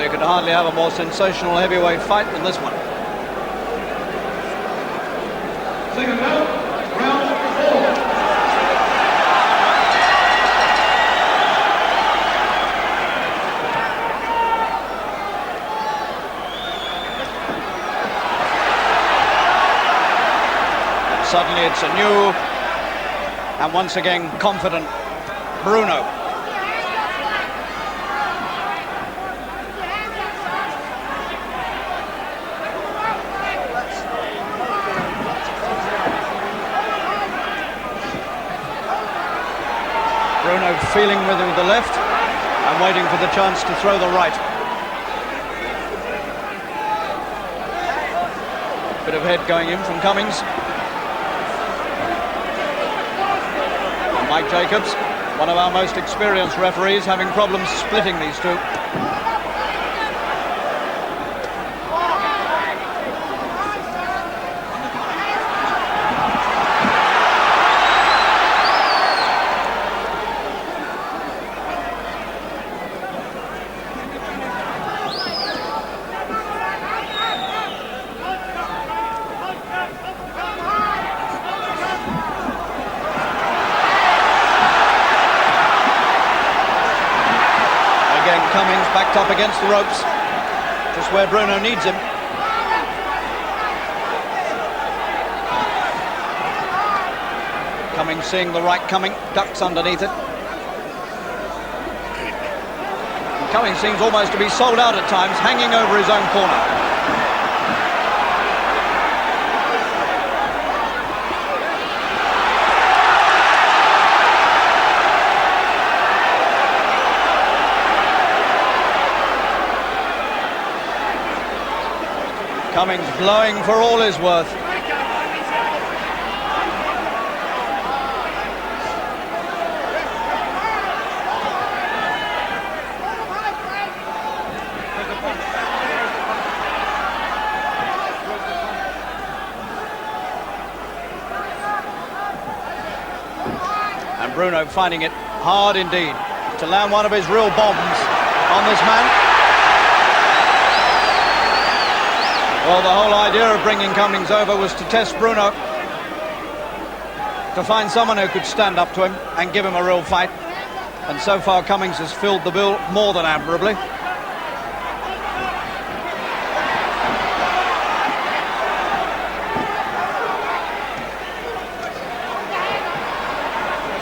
Well, you could hardly have a more sensational heavyweight fight than this one. Second round, round 4. And suddenly it's a new and once again confident Bruno. Bruno feeling with the left and waiting for the chance to throw the right. Bit of head going in from Cummings. And Mike Jacobs, one of our most experienced referees, having problems splitting these two. Cummings backed up against the ropes, just where Bruno needs him. Cummings seeing the right coming, ducks underneath it. And Cummings seems almost to be sold out at times, hanging over his own corner. Cummings blowing for all his worth. And Bruno finding it hard indeed to land one of his real bombs on this man. Well, the whole idea of bringing Cummings over was to test Bruno, to find someone who could stand up to him and give him a real fight. And so far, Cummings has filled the bill more than admirably.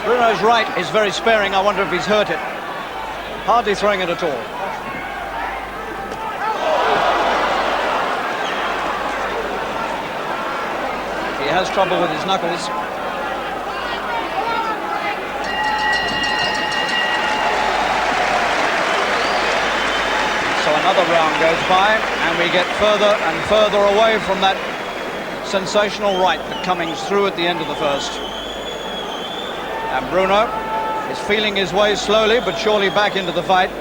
Bruno's right is very sparing. I wonder if he's hurt it. Hardly throwing it at all. He has trouble with his knuckles. So another round goes by, and we get further and further away from that sensational right that Cummings threw at the end of the first. And Bruno is feeling his way slowly but surely back into the fight.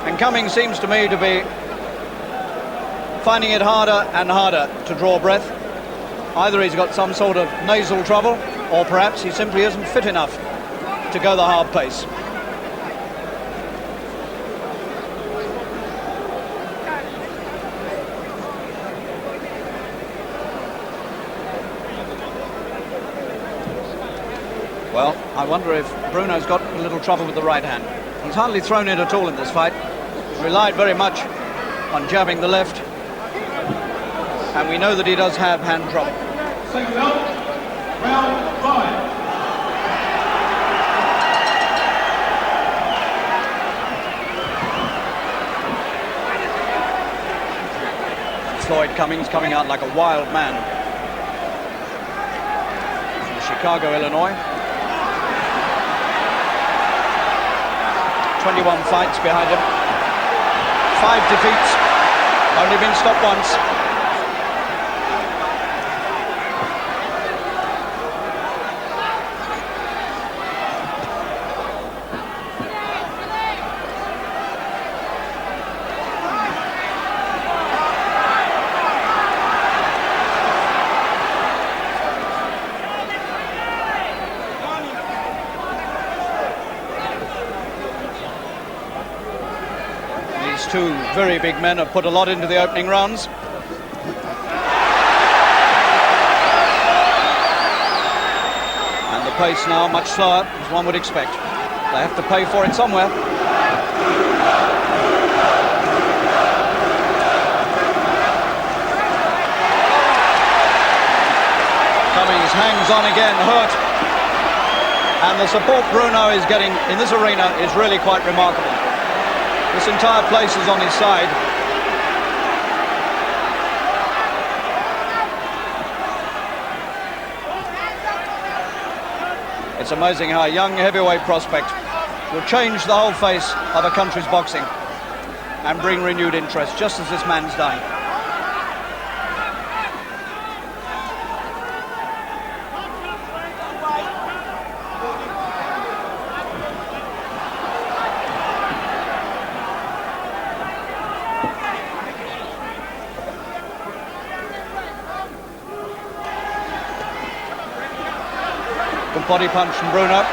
And Cummings seems to me to be finding it harder and harder to draw breath. Either he's got some sort of nasal trouble, or perhaps he simply isn't fit enough to go the hard pace. Well, I wonder if Bruno's got a little trouble with the right hand. He's hardly thrown it at all in this fight. He's relied very much on jabbing the left. And we know that he does have hand trouble. Second round, round 5. Floyd Cummings coming out like a wild man. From Chicago, Illinois. 21 fights behind him. 5 defeats. Only been stopped once. two very big men have put a lot into the opening rounds. And the pace now much slower, as one would expect. They have to pay for it somewhere. Cummings hangs on again, hurt. And the support Bruno is getting in this arena is really quite remarkable. This entire place is on his side. It's amazing how a young heavyweight prospect will change the whole face of a country's boxing and bring renewed interest, just as this man's done. Good body punch from Bruno.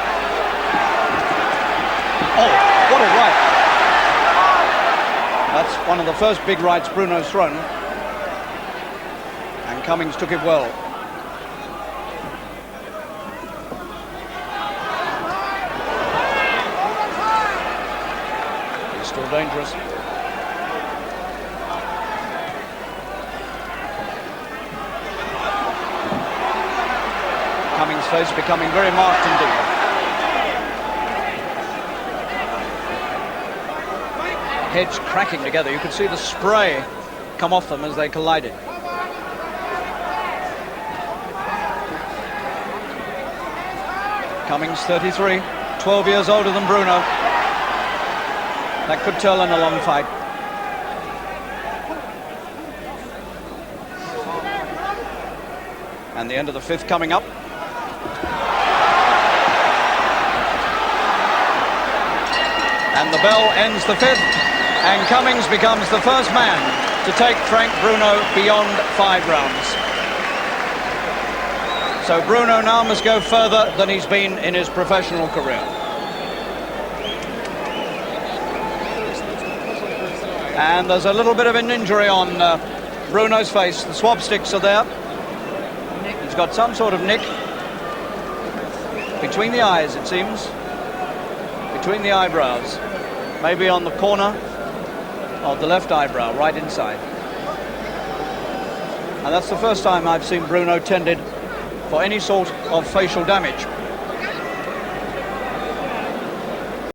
Oh, what a right. That's one of the first big rights Bruno's thrown. And Cummings took it well. He's still dangerous. Cummings' face becoming very marked indeed. Heads cracking together. You could see the spray come off them as they collided. Cummings, 33, 12 years older than Bruno. That could tell in a long fight. And the end of the fifth coming up. And the bell ends the fifth, and Cummings becomes the first man to take Frank Bruno beyond 5 rounds. So Bruno now must go further than he's been in his professional career. And there's a little bit of an injury on Bruno's face. The swab sticks are there. He's got some sort of nick between the eyes, it seems. Between the eyebrows, maybe on the corner of the left eyebrow, right inside. And that's the first time I've seen Bruno tended for any sort of facial damage.